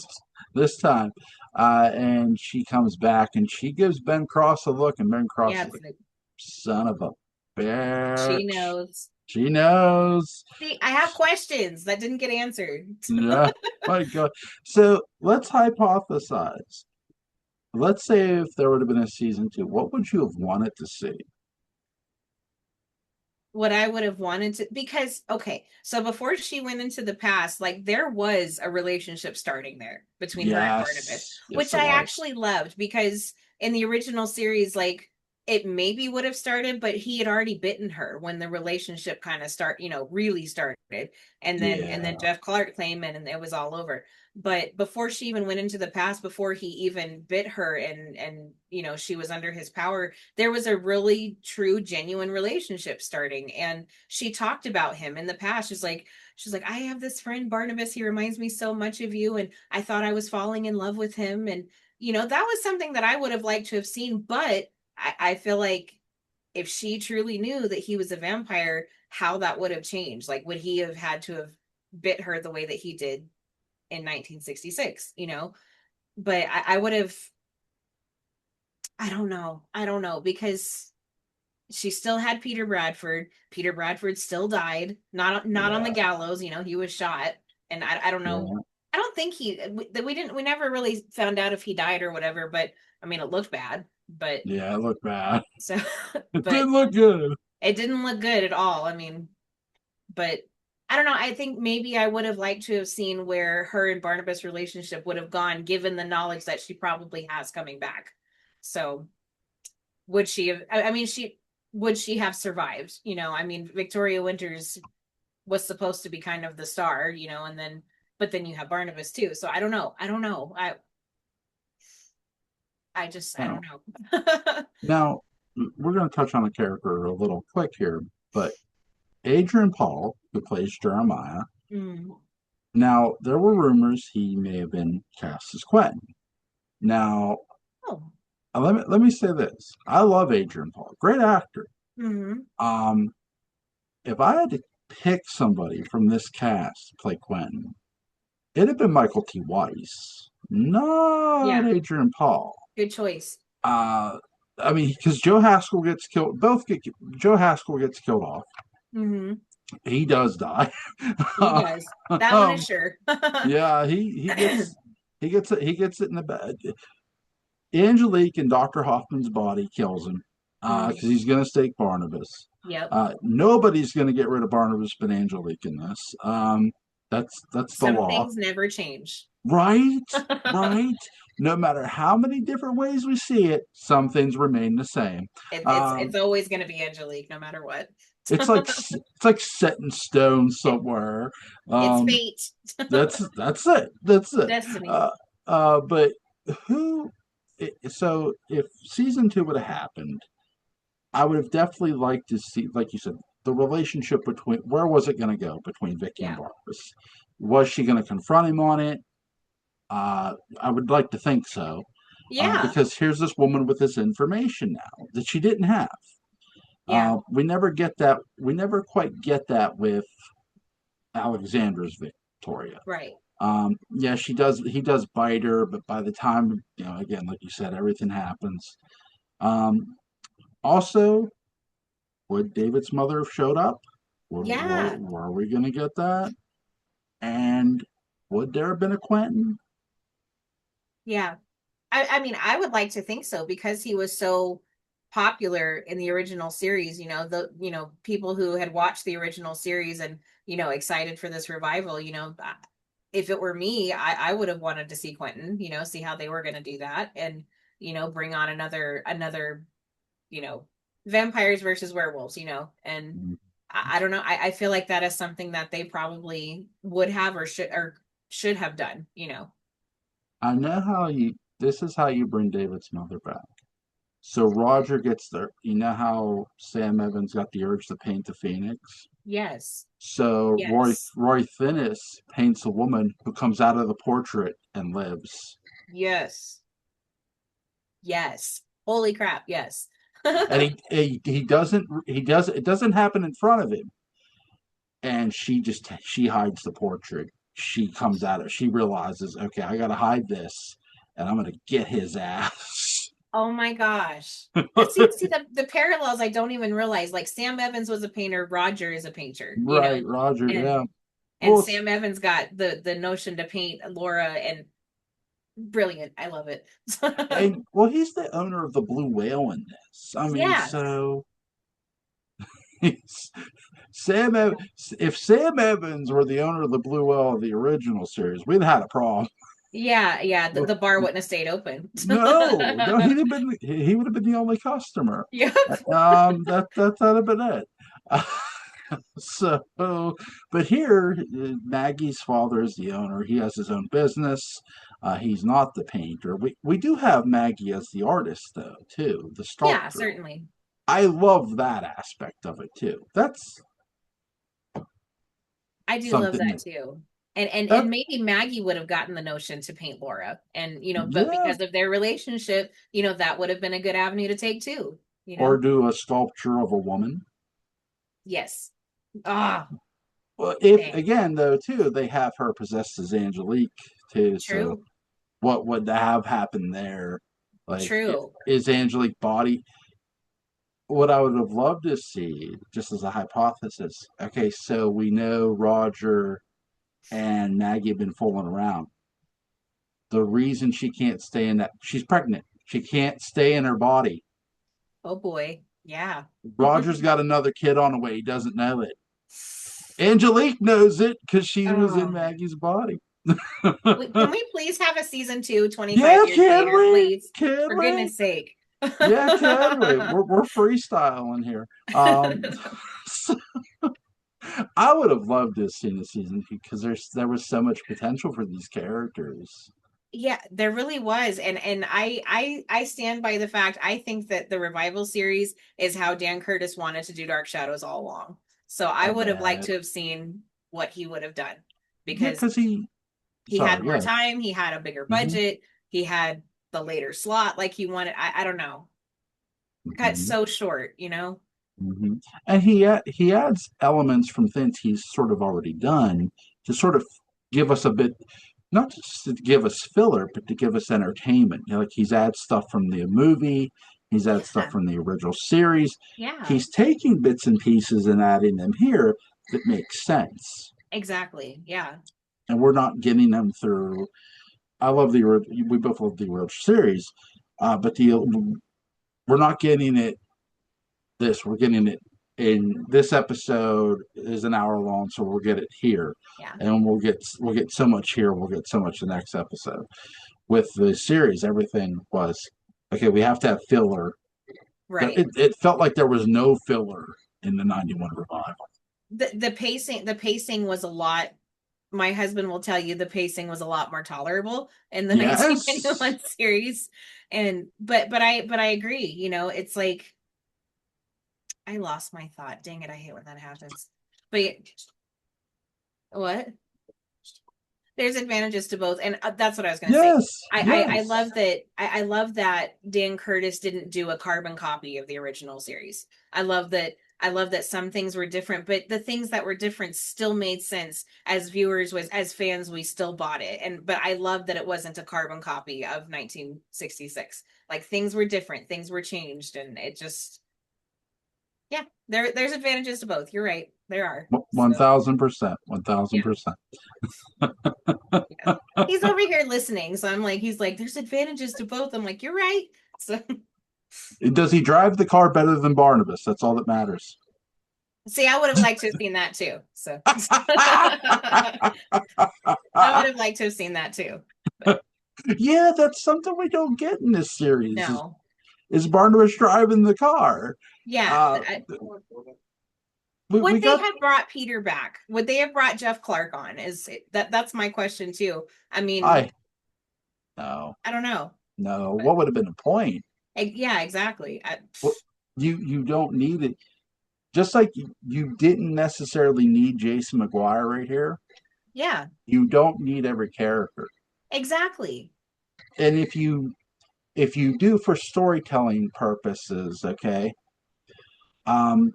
this time, and she comes back and she gives Ben Cross a look, and Ben Cross yeah. is like, "Son of a bitch." She knows. She knows. See, I have questions that didn't get answered. Yeah, my God. So let's hypothesize. Let's say if there would have been a season two, what would you have wanted to see? What I would have wanted to, because okay, so before she went into the past, like there was a relationship starting there between her and Barnabas, Yes, yes, which there I was. actually loved because in the original series, like it maybe would have started, but he had already bitten her when the relationship kind of really started. And then Yeah, Jeff Clark came in and it was all over. But before she even went into the past, before he even bit her and she was under his power, there was a really true genuine relationship starting, and she talked about him in the past. She's like, I have this friend Barnabas, he reminds me so much of you, and I thought I was falling in love with him. And that was something that I would have liked to have seen. But I feel like if she truly knew that he was a vampire, how that would have changed. Like, would he have had to have bit her the way that he did in 1966? But I would have, I don't know because she still had Peter Bradford. Peter Bradford still died, not on the yeah, gallows. He was shot, and I don't know. yeah, I don't think we never really found out if he died or whatever. But I mean, it looked bad. But yeah. It looked bad. so, It but didn't look good. it didn't look good at all. I mean, but I don't know. I think maybe I would have liked to have seen where her and Barnabas' relationship would have gone, given the knowledge that she probably has coming back. So would she have? I mean, she would she have survived? I mean, Victoria Winters was supposed to be kind of the star, and then but then you have Barnabas too. So I don't know. I don't know. I Now, don't know. now we're going to touch on a character a little quick here, but Adrian Paul, who plays Jeremiah. Mm. Now, there were rumors he may have been cast as Quentin. Now, Oh. let me say this: I love Adrian Paul, great actor. Hmm. Um, if I had to pick somebody from this cast to play Quentin, it'd have been Michael T. Weiss, not Yeah. Adrian Paul. Good choice. Uh, I mean, because Joe Haskell gets killed. Joe Haskell gets killed off. Hmm. He does die. He does. That one is um, sure. yeah, he gets it in the bed. Angelique in Dr. Hoffman's body kills him because Mm. he's going to stake Barnabas. Yep. Nobody's going to get rid of Barnabas but Angelique in this. That's the Some law, things never change. right? Right. No matter how many different ways we see it, some things remain the same. It's Um, always going to be Angelique, no matter what. it's like set in stone somewhere. It's Um, fate, that's it. That's it. destiny. But who? So if season two would have happened, I would have definitely liked to see, like you said, the relationship between where was it going to go between Vicky and Yeah. Barnabas? Was she going to confront him on it? I would like to think so, Yeah. because here's this woman with this information now that she didn't have. Yeah. We never get that. We never quite get that with Alexandra's Victoria. Right. Yeah, she does. He does bite her, but by the time, again, like you said, everything happens. Um, Also, would David's mother have showed up? Yeah. Were we going to get that? And would there have been a Quentin? Yeah. I mean, I would like to think so because he was so popular in the original series, people who had watched the original series and, excited for this revival, if it were me, I would have wanted to see Quentin, see how they were going to do that and, bring on another, you know, vampires versus werewolves, and I don't know. I feel like that is something that they probably would have or should have done, I know how you. This is how you bring David's mother back. So Roger gets there. You know how Sam Evans got the urge to paint the Phoenix. Yes. So Yes. Roy Finnis paints a woman who comes out of the portrait and lives. Yes. Yes. Holy crap. Yes. And he doesn't he does it doesn't happen in front of him, and she hides the portrait. She comes out of she realizes, okay, I gotta hide this, and I'm gonna get his ass. Oh my gosh. See the parallels I don't even realize. Like Sam Evans was a painter, Roger is a painter, Right, Roger, and yeah. and Well, Sam Evans got the notion to paint Laura and brilliant. I love it. and well, he's the owner of the Blue Whale in this. I mean, Yeah. so Sam, if Sam Evans were the owner of the Blue Whale of the original series, we'd had a problem. Yeah, yeah. The bar wouldn't have stayed open. No, he would have been the only customer. Yep. That'd have been it. So, but here, Maggie's father is the owner. He has his own business. He's not the painter. We do have Maggie as the artist, though, too, the Yeah, sculptor. certainly. I love that aspect of it too. That's I do love something that that too. And that maybe Maggie would have gotten the notion to paint Laura. And but yeah, because of their relationship, that would have been a good avenue to take too, you or know? do a sculpture of a woman. Yes. Ah, Well, if dang. again though too, they have her possessed as Angelique too. So True. what would have happened there? Like, True. is Angelique body? What I would have loved to see, just as a hypothesis. Okay, so we know Roger and Maggie have been fooling around. The reason she can't stay in that, she's pregnant. She can't stay in her body. Oh boy. Yeah. Roger's got another kid on the way. He doesn't know it. Angelique knows it because she was in Oh. Maggie's body. Can we please have a season two 25 Yeah, years can later, we? please? Can For we? goodness sake. Yeah, can we? We're freestyling here. So I would have loved to have seen a season because there was so much potential for these characters. Yeah, there really was, and I stand by the fact I think that the revival series is how Dan Curtis wanted to do Dark Shadows all along. So I I would have liked bet. to have seen what he would have done Yeah, because because he. he had Sorry, more yeah. time, he had a bigger Hmm. budget, he had the later slot like he wanted. I don't know. Cut Hmm. so short. Hmm. And he adds elements from things he's sort of already done to sort of give us a bit, not just to give us filler, but to give us entertainment. Like he's add stuff from the movie, he's add stuff Yeah. from the original series. Yeah. He's taking bits and pieces and adding them here that make sense, Exactly. Yeah. and we're not getting them through. I love we both love the original series, but the we're not getting it we're getting it in this episode is an hour long, so we'll get it here, Yeah. and we'll get so much here, we'll get so much the next episode. With the series, everything was okay. We have to have filler. Right. It felt like there was no filler in the '91 revival. The pacing was a lot. My husband will tell you the pacing was a lot more tolerable in the Yes. 1991 series. And but I agree, it's like I lost my thought. Dang it, I hate when that happens. But what? there's advantages to both, and that's what I was going to say. Yes, I yes. love that. I love that Dan Curtis didn't do a carbon copy of the original series. I love that. I love that some things were different, but the things that were different still made sense as viewers, was as fans, we still bought it. And but I love that it wasn't a carbon copy of 1966. Like things were different, things were changed, and it just, yeah, there's advantages to both. You're right. There are. One So, thousand percent. One thousand yeah. percent. Yeah. He's over here listening, so I'm like, he's like, there's advantages to both. I'm like, you're right. So Does he drive the car better than Barnabas? That's all that matters. see, I would have liked to have seen that too. So I would have liked to have seen that too. But Yeah, that's something we don't get in this series. no. Is Barnabas driving the car? Yeah. Uh, we Would they got have brought Peter back? Would they have brought Jeff Clark on? That's my question too. I mean, I no I don't know. no. But What would have been the point? yeah, exactly. What, you don't need it. Just like you didn't necessarily need Jason McGuire right here. yeah, You don't need every character. exactly. And if you do for storytelling purposes, okay, um,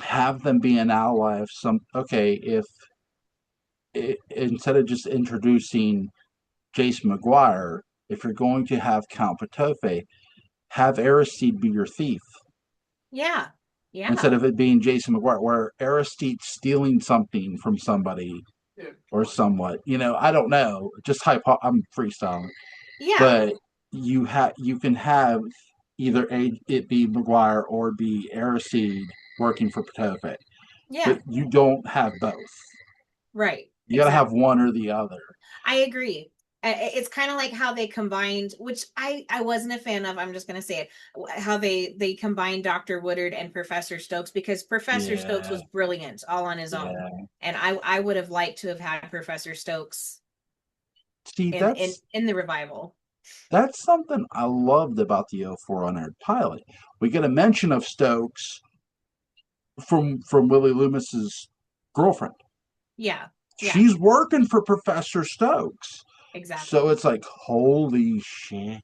have them be an ally of some. Okay, if instead of just introducing Jason McGuire, if you're going to have Count Patofe, have Aristide be your thief Yeah. instead Yeah. of it being Jason McGuire, where Aristide stealing something from somebody or somewhat. I don't know. Just I'm freestyling, Yeah. but you can have either it be McGuire or be Aristide working for Patofe, Yeah. but you don't have both. Right. You got to have Exactly. one or the other. I agree. It's kind of like how they combined, which I wasn't a fan of. I'm just going to say it. How they combined Dr. Woodard and Professor Stokes, because Professor Stokes Yeah, was brilliant all on his own, yeah. and I would have liked to have had Professor Stokes See, in in the revival. that's something I loved about the 04 Unaired pilot. We get a mention of Stokes from Willie Loomis's girlfriend. Yeah. Yeah. She's working for Professor Stokes. So Exactly. it's like, holy shit.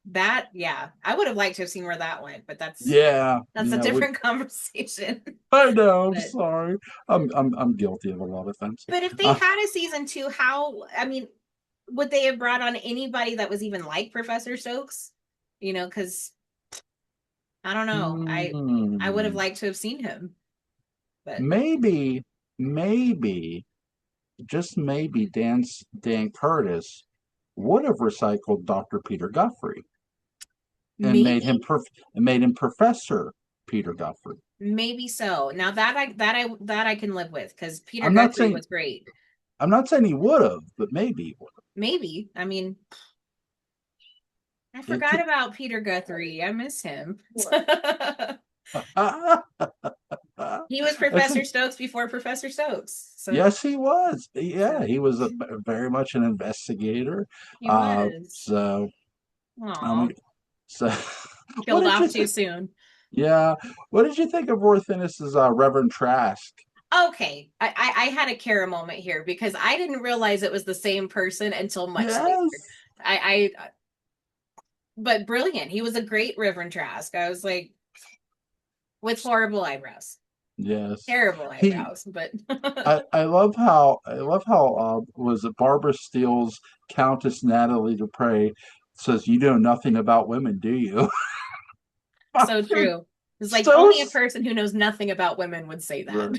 That, yeah, I would have liked to have seen where that went, but Yeah, that's a different conversation. I know. I'm But sorry. I'm guilty of a lot of things. but if they Uh, had a season two, how, I mean, would they have brought on anybody that was even like Professor Stokes? Because I don't know. I would have hmm, liked to have seen him, but maybe, maybe, just maybe, Dan Curtis would have recycled Dr. Peter Guthrie and maybe, made him Professor Peter Guthrie. maybe so. Now that I can live with, because Peter I'm not Guthrie saying was great. I'm not saying he would have, but maybe he would Maybe. I mean, I have. forgot about Peter Guthrie. I miss him. He was That's Professor Stokes before Professor Stokes. So Yes, he was. Yeah, so he was very much an investigator. he was. So, Aw. um, so what Killed did you off too think? soon. Yeah, what did you think of Roy Finnis's Reverend Trask? Okay. I had a Kara moment here because I didn't realize it was the same person until much later. Yes, But brilliant. He was a great Reverend Trask. I was like, with horrible eyebrows. yes. Terrible He, eyebrows, but I love how was it Barbara Steele's Countess Natalie Dupre says you know nothing about women, do you? so true. It's like so only a person who knows nothing about women would say that.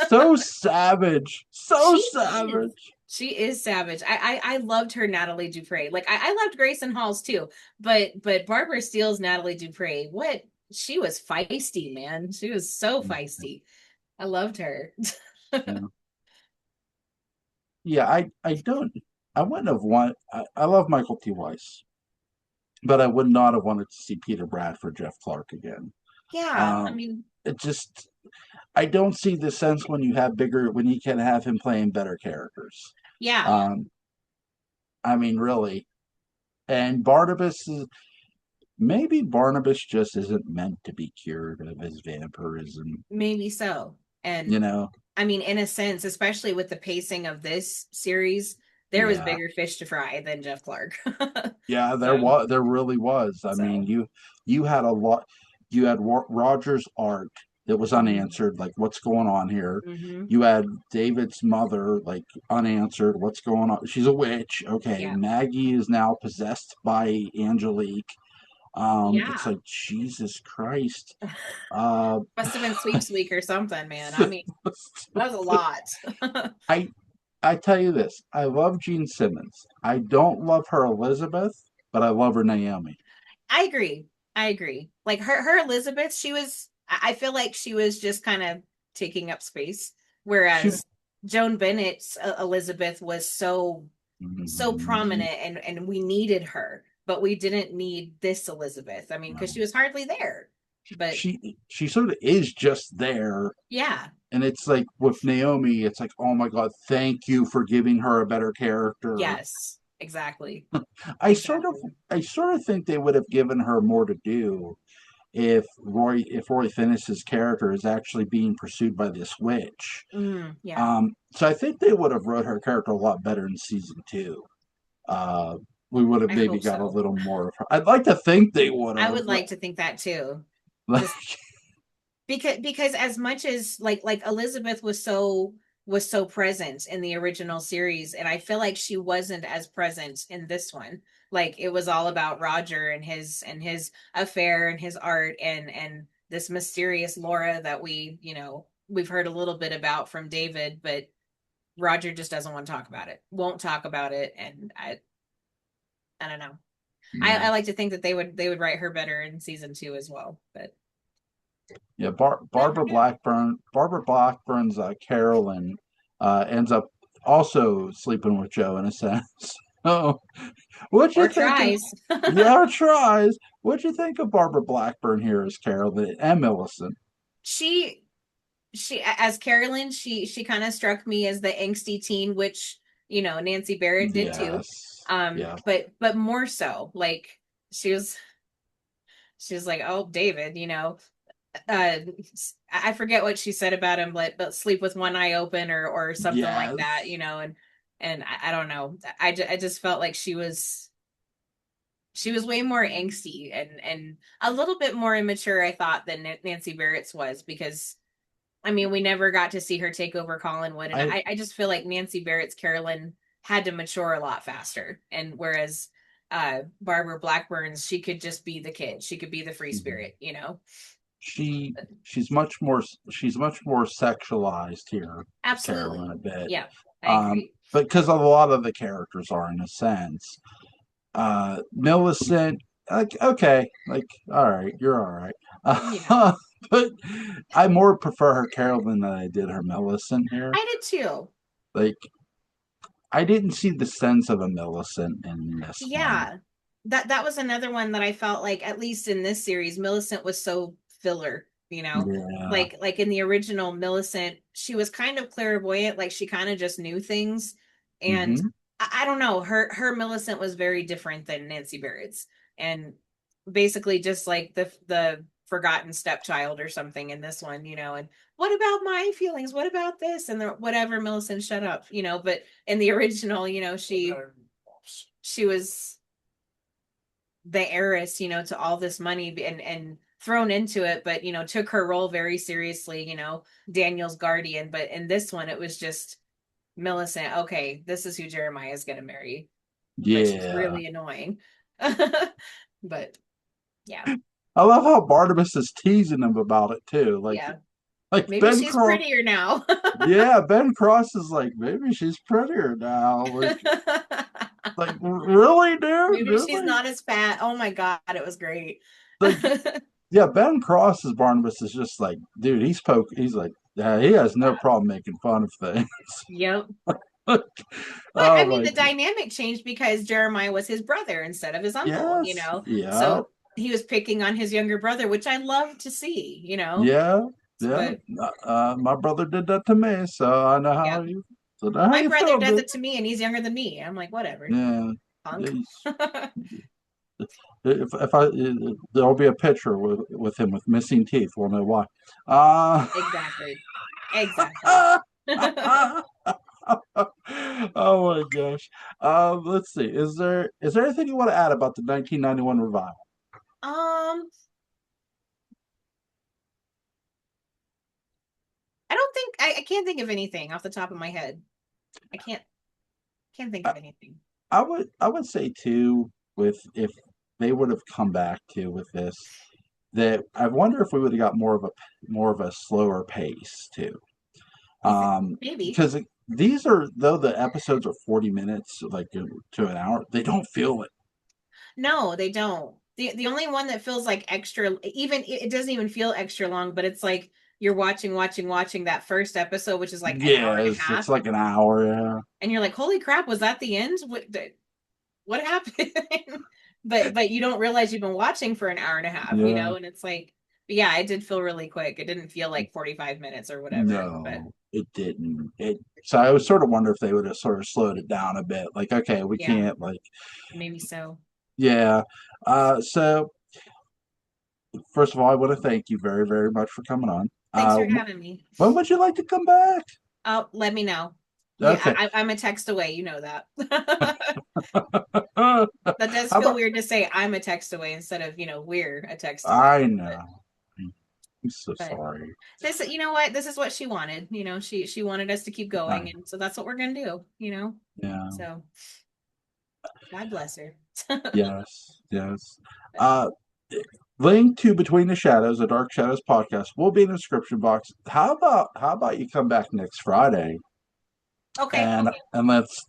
so savage, so She is. savage. She is savage. I loved her Natalie Dupre. Like I loved Grayson Halls too, but Barbara Steele's Natalie Dupre, what, she was feisty, man. She was so feisty. I loved her. Yeah. Yeah, I don't I wouldn't have want I love Michael T. Weiss, but I would not have wanted to see Peter Bradford, Jeff Clark again. Yeah, I Um mean, it just I don't see the sense when you can have him playing better characters. yeah, Um I mean really. And Barnabas is maybe Barnabas just isn't meant to be cured of his vampirism, maybe so. And you know. I mean, in a sense, especially with the pacing of this series, there was Yeah. bigger fish to fry than Jeff Clark. Yeah, So, there really was. I mean, so you had a lot. You had Roger's arc that was mhm, unanswered, like what's going on here. mhm, You had David's mother, like unanswered, what's going on. She's a witch. Okay, yeah, Maggie is now possessed by Angelique. It's yeah. like Jesus Christ. Uh, Must have been sweeps week or something, man. I mean, that was a lot. I I tell you this, I love Gene Simmons. I don't love her Elizabeth, but I love her Naomi. I agree. I agree. Like her Elizabeth, I feel like she was just kind of taking up space, She whereas Joan Bennett's Elizabeth was so Mhm. prominent, and we needed her, but we didn't need this Elizabeth. I mean, because she was hardly there. But She sort of is just there, yeah, and it's like with Naomi, it's like, oh my god, thank you for giving her a better character. yes, exactly. I sort of Exactly. I sort of think they would have given her more to do if Roy Finnis's character is actually being pursued by this witch. Yeah, So I think they would have wrote her character a lot better in season 2. Uh, we would have I maybe hope got a so. little more of her. I'd like to think they would I have. would like to think that too. Like, Just because as much as like Elizabeth was so present in the original series, and I feel like she wasn't as present in this one. Like it was all about Roger and his affair and his art and this mysterious Laura that we've heard a little bit about from David, but Roger just doesn't want to talk about it, won't talk about it, and I don't know. I yeah, like to think that they would write her better in season 2 as well, but yeah. never knew. Barbara Blackburn's Carolyn ends up also sleeping with Joe in a sense. So, what'd you Or think of? tries. Yeah, tries. What'd you think of Barbara Blackburn here as Carolyn and Millicent? she as Carolyn, she kind of struck me as the angsty teen, which Nancy Barrett did too. Yes, yeah, But more so, like she was she was like, oh, David, uh I forget what she said about him, but sleep with one eye open or something like that, yes. and I don't know. I just felt like she was way more angsty and a little bit more immature, I thought, than Nancy Barrett's was, because I mean, we never got to see her take over Collinwood, and I I just feel like Nancy Barrett's Carolyn had to mature a lot faster, and whereas Barbara Blackburn's, she could just be the kid, she could be the free spirit. she she's much more sexualized here, Carolyn, a Absolutely, bit. yeah, I agree. But because a lot of the characters are in a sense. Millicent, like okay, like all right, you're all right. Yeah, But I more prefer her Carolyn than I did her Millicent here. I did too. Like I didn't see the sense of a Millicent in this one. Yeah, that was another one that I felt like, at least in this series, Millicent was so filler. Yeah. Like in the original Millicent, she was kind of clairvoyant, like she kind of just knew things. And Hmm. I don't know, her Millicent was very different than Nancy Barrett's, and basically just like the forgotten stepchild or something in this one. And what about my feelings? What about this? And whatever, Millicent, shut up. But in the original, she was the heiress, to all this money, and thrown into it, but took her role very seriously, Daniel's guardian. But in this one, it was just Millicent. Okay, this is who Jeremiah is gonna marry, but she's Yeah. really annoying. But yeah, I love how Barnabas is teasing him about it too. yeah. Like Maybe Ben she's Cross. prettier now. Yeah, Ben Cross is like maybe she's prettier now. Like really, dude, Maybe she's really? not as fat. Oh my God, it was great. Like yeah, Ben Cross's Barnabas is just like, dude, he's like, yeah, he has no problem making fun of things. Yep. But I Oh mean, my, the dynamic changed because Jeremiah was his brother instead of his uncle, yes, yeah, So he was picking on his younger brother, which I love to see. yeah, yeah. But My brother did that to me, so I know yeah, how my you brother feel, does dude. it to me, and he's younger than me. I'm like, whatever, Yeah, punk. he's, if I there'll be a picture with him with missing teeth. We'll know why. Uh, Exactly. Exactly. Oh my gosh. Let's see. Is there anything you want to add about the 1991 revival? Um, I don't think I can't think of anything off the top of my head. I can't think I, of anything. I would say too, with if they would have come back to with this, that I wonder if we would have got more of a slower pace too. You think maybe? Because these are though the episodes are 40 minutes, like to an hour, they don't feel it. No, they don't. The only one that feels like extra, even it doesn't even feel extra long, but it's like you're watching that first episode, which is like an hour Yeah, and a it's half, like an hour. Yeah, and you're like, "Holy crap, was that the end? What happened?" But you don't realize you've been watching for an hour and a half, yeah. and it's like, but yeah, it did feel really quick. It didn't feel like 45 minutes or whatever, but No, it didn't. So I was sort of wonder if they would have sort of slowed it down a bit. Like, okay, we yeah, can't like, maybe so. yeah. So first of all, I want to thank you very, very much for coming on. Thanks for having me. When would you like to come back? Oh, let me know. Okay. I'm a text away. You know that. How That does feel about weird to say I'm a text away instead of, we're a text away. I But know. I'm so but sorry. this you know what? This is what she wanted. She wanted us to keep going, I, and so that's what we're gonna do. yeah. So God bless her. Yes. Yes. Uh, link to Between the Shadows, a Dark Shadows podcast, will be in the description box. How about you come back next Friday Okay, and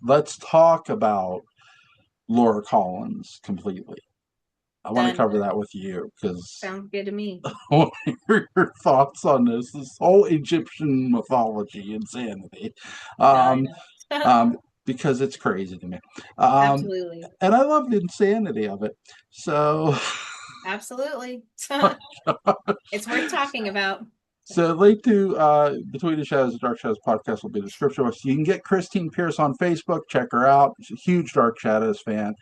let's talk about Laura Collins completely. I want to done. cover that with you because Sounds good to me. I want to hear your thoughts on this whole Egyptian mythology insanity. No, I Um, know. um, because it's crazy to me. Um, Absolutely. and I love the insanity of it. So, Absolutely. It's worth talking about. so link to Between the Shadows and Dark Shadows podcast will be in the description box. You can get Christine Pierce on Facebook. Check her out. She's a huge Dark Shadows fan.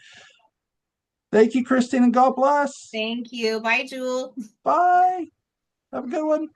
Thank you, Christine, and God bless. Thank you. Bye, Jewel. Bye. Have a good one.